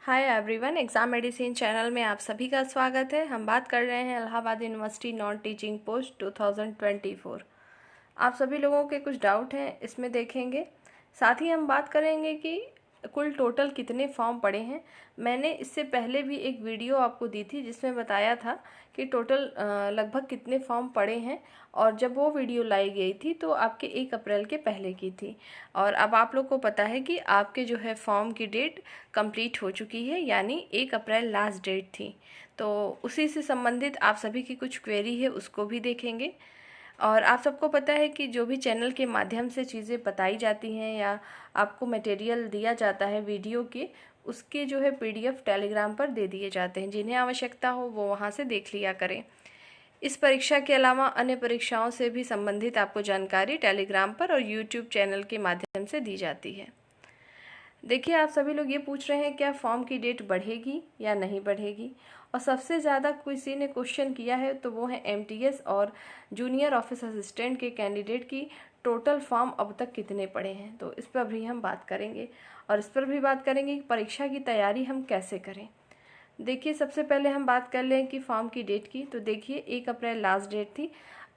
Hi everyone, exam medicine channel में आप सभी का स्वागत है। हम बात कर रहे हैं Allahabad university non teaching post 2024। आप सभी लोगों के कुछ डाउट हैं, इसमें देखेंगे। साथ ही हम बात करेंगे कि कुल टोटल कितने फॉर्म पड़े हैं। मैंने इससे पहले भी एक वीडियो आपको दी थी जिसमें बताया था कि टोटल लगभग कितने फॉर्म पड़े हैं, और जब वो वीडियो लाई गई थी तो आपके 1 अप्रैल के पहले की थी। और अब आप लोग को पता है कि आपके जो है फॉर्म की डेट कंप्लीट हो चुकी है, यानी 1 अप्रैल लास्ट डेट थी। तो उसी से संबंधित आप सभी की कुछ क्वेरी है, उसको भी देखेंगे। और आप सबको पता है कि जो भी चैनल के माध्यम से चीज़ें बताई जाती हैं या आपको मटेरियल दिया जाता है वीडियो के, उसके जो है पीडीएफ टेलीग्राम पर दे दिए जाते हैं। जिन्हें आवश्यकता हो वो वहाँ से देख लिया करें। इस परीक्षा के अलावा अन्य परीक्षाओं से भी संबंधित आपको जानकारी टेलीग्राम पर और यूट्यूब चैनल के माध्यम से दी जाती है। देखिए, आप सभी लोग ये पूछ रहे हैं क्या फॉर्म की डेट बढ़ेगी या नहीं बढ़ेगी, और सबसे ज़्यादा किसी ने क्वेश्चन किया है तो वो है एमटीएस और जूनियर ऑफिस असिस्टेंट के कैंडिडेट की टोटल फॉर्म अब तक कितने पड़े हैं। तो इस पर भी हम बात करेंगे, और इस पर भी बात करेंगे कि परीक्षा की तैयारी हम कैसे करें। देखिए, सबसे पहले हम बात कर लें कि फॉर्म की डेट की। तो देखिए, 1 अप्रैल लास्ट डेट थी।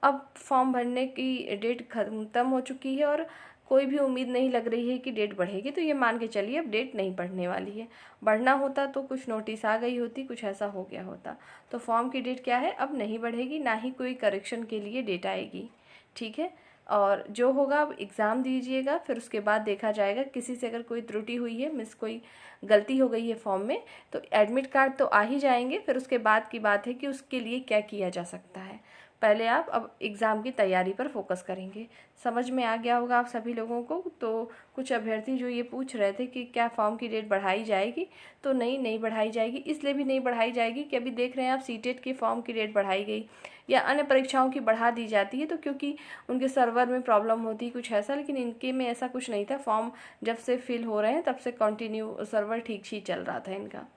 अब फॉर्म भरने की डेट खत्म हो चुकी है और कोई भी उम्मीद नहीं लग रही है कि डेट बढ़ेगी। तो ये मान के चलिए अब डेट नहीं बढ़ने वाली है। बढ़ना होता तो कुछ नोटिस आ गई होती, कुछ ऐसा हो गया होता। तो फॉर्म की डेट क्या है, अब नहीं बढ़ेगी, ना ही कोई करेक्शन के लिए डेट आएगी। ठीक है, और जो होगा अब एग्ज़ाम दीजिएगा, फिर उसके बाद देखा जाएगा। किसी से अगर कोई त्रुटि हुई है, कोई गलती हो गई है फॉर्म में, तो एडमिट कार्ड तो आ ही जाएंगे। फिर उसके बाद की बात है कि उसके लिए क्या किया जा सकता है। पहले आप अब एग्ज़ाम की तैयारी पर फोकस करेंगे। समझ में आ गया होगा आप सभी लोगों को। तो कुछ अभ्यर्थी जो ये पूछ रहे थे कि क्या फॉर्म की डेट बढ़ाई जाएगी, तो नहीं बढ़ाई जाएगी। इसलिए भी नहीं बढ़ाई जाएगी कि अभी देख रहे हैं आप सीटेट की फॉर्म की डेट बढ़ाई गई या अन्य परीक्षाओं की बढ़ा दी जाती है, तो क्योंकि उनके सर्वर में प्रॉब्लम होती है कुछ ऐसा। लेकिन इनके में ऐसा कुछ नहीं था। फॉर्म जब से फिल हो रहे हैं तब से कंटिन्यू सर्वर ठीक ही चल रहा था इनका।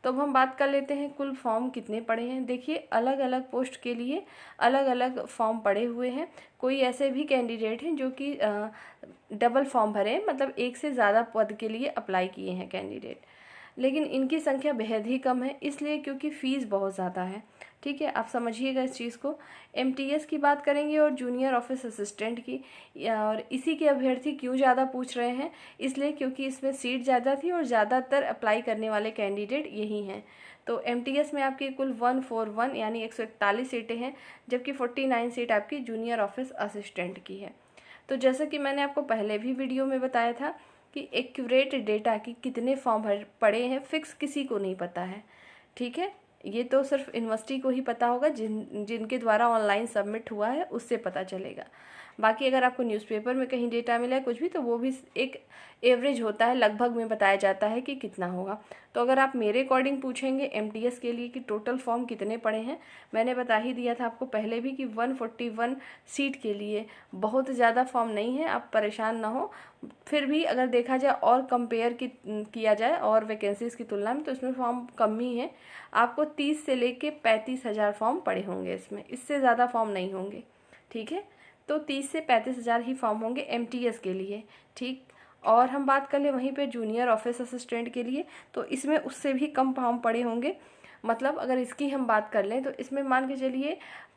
तो अब हम बात कर लेते हैं कुल फॉर्म कितने पड़े हैं। देखिए, अलग अलग पोस्ट के लिए अलग अलग फॉर्म पड़े हुए हैं। कोई ऐसे भी कैंडिडेट हैं जो कि डबल फॉर्म भरे हैं, मतलब एक से ज़्यादा पद के लिए अप्लाई किए हैं कैंडिडेट। लेकिन इनकी संख्या बेहद ही कम है, इसलिए क्योंकि फ़ीस बहुत ज़्यादा है। ठीक है, आप समझिएगा इस चीज़ को। एमटीएस की बात करेंगे और जूनियर ऑफिस असिस्टेंट की, और इसी के अभ्यर्थी क्यों ज़्यादा पूछ रहे हैं, इसलिए क्योंकि इसमें सीट ज़्यादा थी और ज़्यादातर अप्लाई करने वाले कैंडिडेट यही हैं। तो एमटीएस में आपकी कुल 141 यानी 141 सीटें हैं, जबकि 49 सीट आपकी जूनियर ऑफिस असिस्टेंट की है। तो जैसा कि मैंने आपको पहले भी वीडियो में बताया था कि एक्यूरेट डेटा की कितने फॉर्म पड़े हैं फिक्स किसी को नहीं पता है। ठीक है, ये तो सिर्फ यूनिवर्सिटी को ही पता होगा, जिनके द्वारा ऑनलाइन सबमिट हुआ है उससे पता चलेगा। बाकी अगर आपको न्यूज़पेपर में कहीं डेटा मिला है कुछ भी, तो वो भी एक एवरेज होता है, लगभग में बताया जाता है कि कितना होगा। तो अगर आप मेरे अकॉर्डिंग पूछेंगे एमटीएस के लिए कि टोटल फॉर्म कितने पड़े हैं, मैंने बता ही दिया था आपको पहले भी कि 141 सीट के लिए बहुत ज़्यादा फॉर्म नहीं है। आप परेशान ना हो। फिर भी अगर देखा जाए और कंपेयर किया जाए और वैकेंसीज़ की तुलना में, तो इसमें फॉर्म कम ही है। आपको 30 से लेके 35,000 फॉर्म पड़े होंगे इसमें, इससे ज़्यादा फॉर्म नहीं होंगे। ठीक है, तो 30 से 35,000 ही फॉर्म होंगे एमटीएस के लिए। ठीक, और हम बात कर ले वहीं पे जूनियर ऑफिस असिस्टेंट के लिए, तो इसमें उससे भी कम फॉर्म पड़े होंगे। मतलब अगर इसकी हम बात कर लें तो इसमें मान के चलिए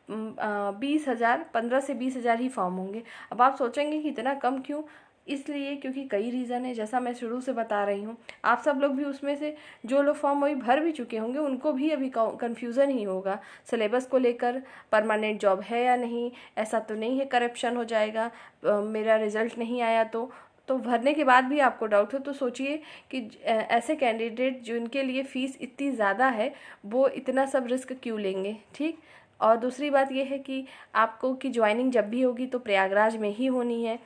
20,000, 15 से 20,000 ही फॉर्म होंगे। अब आप सोचेंगे कि इतना कम क्यों, इसलिए क्योंकि कई रीज़न है, जैसा मैं शुरू से बता रही हूँ। आप सब लोग भी उसमें से जो लोग फॉर्म अभी भर भी चुके होंगे, उनको भी अभी कन्फ्यूज़न ही होगा सिलेबस को लेकर, परमानेंट जॉब है या नहीं, ऐसा तो नहीं है करप्शन हो जाएगा, मेरा रिजल्ट नहीं आया तो भरने के बाद भी आपको डाउट हो। तो सोचिए कि ऐसे कैंडिडेट जिनके लिए फ़ीस इतनी ज़्यादा है, वो इतना सब रिस्क क्यों लेंगे। ठीक, और दूसरी बात यह है कि आपको कि ज्वाइनिंग जब भी होगी तो प्रयागराज में ही होनी है,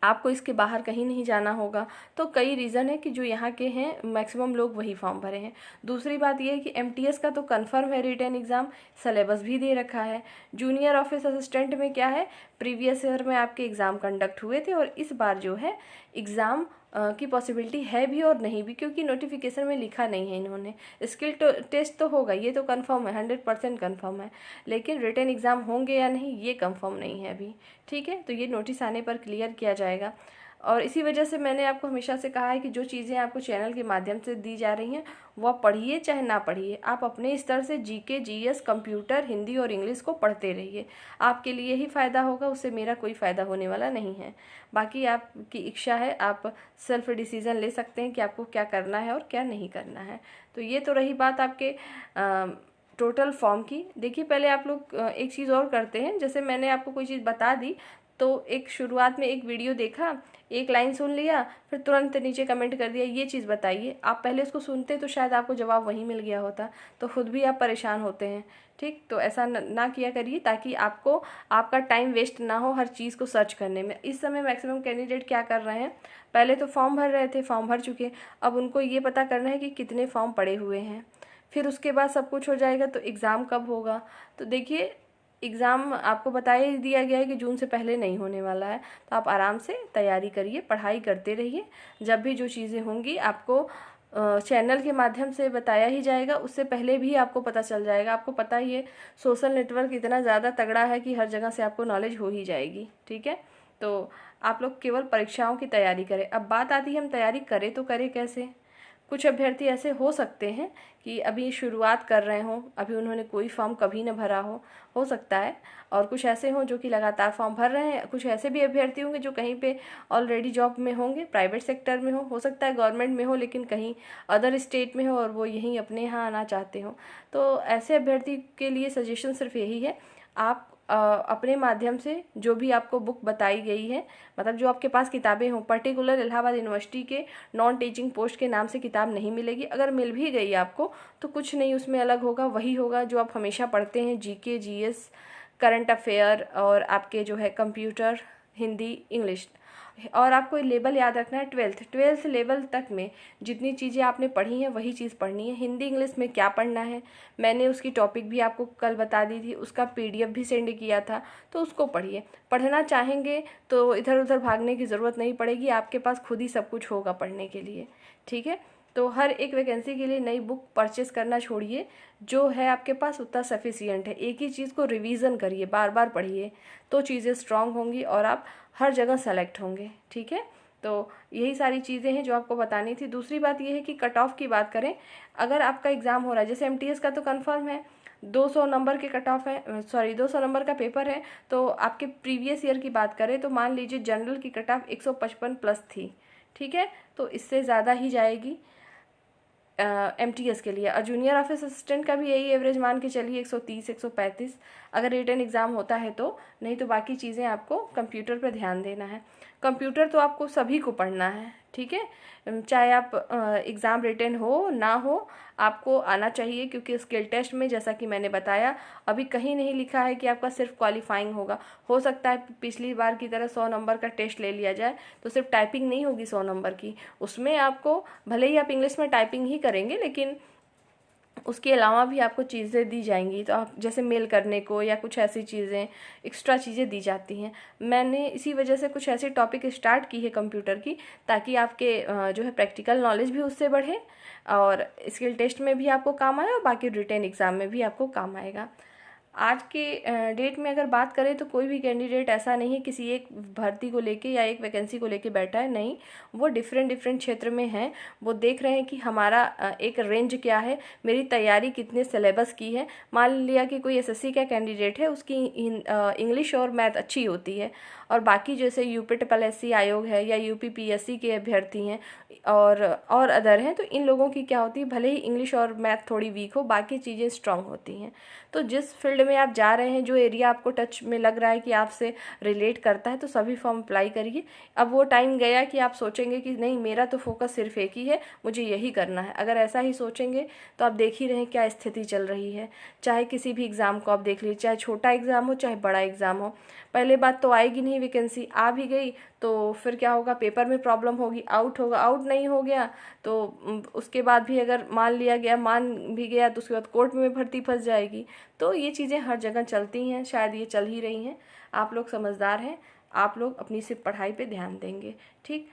आपको इसके बाहर कहीं नहीं जाना होगा। तो कई रीज़न है कि जो यहाँ के हैं मैक्सिमम लोग वही फॉर्म भरे हैं। दूसरी बात यह है कि एमटीएस का तो कंफर्म है रिटन एग्ज़ाम, सिलेबस भी दे रखा है। जूनियर ऑफिस असिस्टेंट में क्या है, प्रीवियस ईयर में आपके एग्ज़ाम कंडक्ट हुए थे, और इस बार जो है एग्ज़ाम की पॉसिबिलिटी है भी और नहीं भी, क्योंकि नोटिफिकेशन में लिखा नहीं है इन्होंने। स्किल टेस्ट तो होगा, ये तो कंफर्म है, 100% कंफर्म है, लेकिन रिटन एग्ज़ाम होंगे या नहीं ये कंफर्म नहीं है अभी। ठीक है, तो ये नोटिस आने पर क्लियर किया जाएगा। और इसी वजह से मैंने आपको हमेशा से कहा है कि जो चीज़ें आपको चैनल के माध्यम से दी जा रही हैं वो आप पढ़िए चाहे ना पढ़िए, आप अपने स्तर से जीके, जीएस, कंप्यूटर, हिंदी और इंग्लिश को पढ़ते रहिए। आपके लिए ही फ़ायदा होगा, उससे मेरा कोई फ़ायदा होने वाला नहीं है। बाकी आपकी इच्छा है, आप सेल्फ डिसीज़न ले सकते हैं कि आपको क्या करना है और क्या नहीं करना है। तो ये तो रही बात आपके टोटल फॉर्म की। देखिए पहले आप लोग एक चीज़ और करते हैं, जैसे मैंने आपको कोई चीज़ बता दी तो एक शुरुआत में एक वीडियो देखा, एक लाइन सुन लिया, फिर तुरंत नीचे कमेंट कर दिया ये चीज़ बताइए। आप पहले उसको सुनते तो शायद आपको जवाब वहीं मिल गया होता, तो खुद भी आप परेशान होते हैं। ठीक, तो ऐसा ना किया करिए ताकि आपको आपका टाइम वेस्ट ना हो हर चीज़ को सर्च करने में। इस समय मैक्सिमम कैंडिडेट क्या कर रहे हैं, पहले तो फॉर्म भर रहे थे, फॉर्म भर चुके, अब उनको ये पता करना है कि कितने फॉर्म पड़े हुए हैं, फिर उसके बाद सब कुछ हो जाएगा तो एग्ज़ाम कब होगा। तो देखिए एग्ज़ाम आपको बताया ही दिया गया है कि जून से पहले नहीं होने वाला है, तो आप आराम से तैयारी करिए, पढ़ाई करते रहिए। जब भी जो चीज़ें होंगी आपको चैनल के माध्यम से बताया ही जाएगा, उससे पहले भी आपको पता चल जाएगा। आपको पता ही है सोशल नेटवर्क इतना ज़्यादा तगड़ा है कि हर जगह से आपको नॉलेज हो ही जाएगी। ठीक है, तो आप लोग केवल परीक्षाओं की तैयारी करें। अब बात आती है हम तैयारी करें तो करें कैसे। कुछ अभ्यर्थी ऐसे हो सकते हैं कि अभी शुरुआत कर रहे हों, अभी उन्होंने कोई फॉर्म कभी न भरा हो सकता है, और कुछ ऐसे हों जो कि लगातार फॉर्म भर रहे हैं। कुछ ऐसे भी अभ्यर्थी होंगे जो कहीं पे ऑलरेडी जॉब में होंगे, प्राइवेट सेक्टर में हो सकता है गवर्नमेंट में हो, लेकिन कहीं अदर स्टेट में हो और वो यहीं अपने यहाँ आना चाहते हो। तो ऐसे अभ्यर्थी के लिए सजेशन सिर्फ यही है, आप अपने माध्यम से जो भी आपको बुक बताई गई है, मतलब जो आपके पास किताबें हों, पर्टिकुलर इलाहाबाद यूनिवर्सिटी के नॉन टीचिंग पोस्ट के नाम से किताब नहीं मिलेगी। अगर मिल भी गई आपको तो कुछ नहीं उसमें अलग होगा, वही होगा जो आप हमेशा पढ़ते हैं, जीके, जीएस, करंट अफेयर और आपके जो है कंप्यूटर, हिंदी, इंग्लिश। और आपको लेवल याद रखना है, ट्वेल्थ लेवल तक में जितनी चीज़ें आपने पढ़ी हैं वही चीज़ पढ़नी है। हिंदी इंग्लिश में क्या पढ़ना है मैंने उसकी टॉपिक भी आपको कल बता दी थी, उसका पीडीएफ भी सेंड किया था, तो उसको पढ़िए। पढ़ना चाहेंगे तो इधर उधर भागने की ज़रूरत नहीं पड़ेगी, आपके पास खुद ही सब कुछ होगा पढ़ने के लिए। ठीक है, तो हर एक वैकेंसी के लिए नई बुक परचेस करना छोड़िए, जो है आपके पास उतना सफिशियंट है। एक ही चीज़ को रिवीजन करिए, बार बार पढ़िए, तो चीज़ें स्ट्रांग होंगी और आप हर जगह सेलेक्ट होंगे। ठीक है, तो यही सारी चीज़ें हैं जो आपको बतानी थी। दूसरी बात यह है कि कट ऑफ की बात करें, अगर आपका एग्ज़ाम हो रहा है, जैसे एमटीएस का तो कंफर्म है 200 नंबर के कट ऑफ है, 200 नंबर का पेपर है, तो आपके प्रीवियस ईयर की बात करें तो मान लीजिए जनरल की कट ऑफ 155 प्लस थी। ठीक है, तो इससे ज़्यादा ही जाएगी एमटीएस के लिए। और जूनियर ऑफिस असिस्टेंट का भी यही एवरेज मान के चलिए 130 135 अगर रिटन एग्ज़ाम होता है तो, नहीं तो बाकी चीज़ें आपको कंप्यूटर पर ध्यान देना है। कंप्यूटर तो आपको सभी को पढ़ना है। ठीक है, चाहे आप एग्ज़ाम रिटन हो ना हो, आपको आना चाहिए, क्योंकि स्किल टेस्ट में जैसा कि मैंने बताया अभी कहीं नहीं लिखा है कि आपका सिर्फ क्वालिफाइंग होगा। हो सकता है पिछली बार की तरह 100 नंबर का टेस्ट ले लिया जाए, तो सिर्फ टाइपिंग नहीं होगी 100 नंबर की, उसमें आपको भले ही आप इंग्लिश में टाइपिंग ही करेंगे लेकिन उसके अलावा भी आपको चीज़ें दी जाएंगी, तो आप जैसे मेल करने को या कुछ ऐसी चीज़ें एक्स्ट्रा चीज़ें दी जाती हैं। मैंने इसी वजह से कुछ ऐसे टॉपिक स्टार्ट की है कंप्यूटर की, ताकि आपके जो है प्रैक्टिकल नॉलेज भी उससे बढ़े और स्किल टेस्ट में भी आपको काम आए और बाकी रिटन एग्ज़ाम में भी आपको काम आएगा। आज के डेट में अगर बात करें तो कोई भी कैंडिडेट ऐसा नहीं है किसी एक भर्ती को लेके या एक वैकेंसी को लेके बैठा है, नहीं, वो डिफरेंट क्षेत्र में हैं। वो देख रहे हैं कि हमारा एक रेंज क्या है, मेरी तैयारी कितने सिलेबस की है। मान लिया कि कोई एसएससी का कैंडिडेट है, उसकी इंग्लिश और मैथ अच्छी होती है, और बाकी जैसे यूपी आयोग है या यूपीपीएससी के अभ्यर्थी हैं और अदर हैं, तो इन लोगों की क्या होती है, भले ही इंग्लिश और मैथ थोड़ी वीक हो, बाकी चीज़ें स्ट्रांग होती हैं। तो जिस फील्ड में आप जा रहे हैं, जो एरिया आपको टच में लग रहा है कि आपसे रिलेट करता है, तो सभी फॉर्म अप्लाई करिए। अब वो टाइम गया कि आप सोचेंगे कि नहीं मेरा तो फोकस सिर्फ एक ही है, मुझे यही करना है। अगर ऐसा ही सोचेंगे तो आप देख ही रहे हैं क्या स्थिति चल रही है। चाहे किसी भी एग्ज़ाम को आप देख लीजिए, चाहे छोटा एग्ज़ाम हो चाहे बड़ा एग्ज़ाम हो, पहले बात तो आएगी नहीं, वैकेंसी आ भी गई तो फिर क्या होगा, पेपर में प्रॉब्लम होगी, आउट होगा, आउट नहीं हो गया तो उसके बाद भी अगर मान भी गया तो उसके बाद कोर्ट में भर्ती फंस जाएगी। तो ये चीज़ें हर जगह चलती हैं, शायद ये चल ही रही हैं। आप लोग समझदार हैं, आप लोग अपनी सिर्फ पढ़ाई पे ध्यान देंगे। ठीक,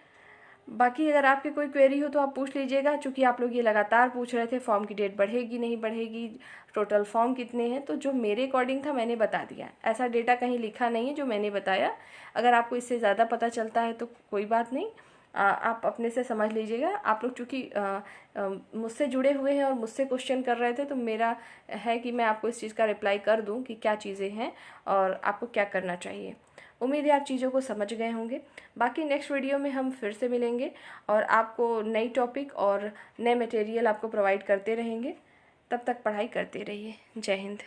बाकी अगर आपकी कोई क्वेरी हो तो आप पूछ लीजिएगा, चूँकि आप लोग ये लगातार पूछ रहे थे फॉर्म की डेट बढ़ेगी नहीं बढ़ेगी, टोटल फॉर्म कितने हैं, तो जो मेरे अकॉर्डिंग था मैंने बता दिया। ऐसा डेटा कहीं लिखा नहीं है, जो मैंने बताया। अगर आपको इससे ज़्यादा पता चलता है तो कोई बात नहीं, आप अपने से समझ लीजिएगा। आप लोग चूँकि मुझसे जुड़े हुए हैं और मुझसे क्वेश्चन कर रहे थे, तो मेरा है कि मैं आपको इस चीज़ का रिप्लाई कर दूं कि क्या चीज़ें हैं और आपको क्या करना चाहिए। उम्मीद है आप चीज़ों को समझ गए होंगे। बाकी नेक्स्ट वीडियो में हम फिर से मिलेंगे और आपको नई टॉपिक और नए मटेरियल आपको प्रोवाइड करते रहेंगे। तब तक पढ़ाई करते रहिए। जय हिंद।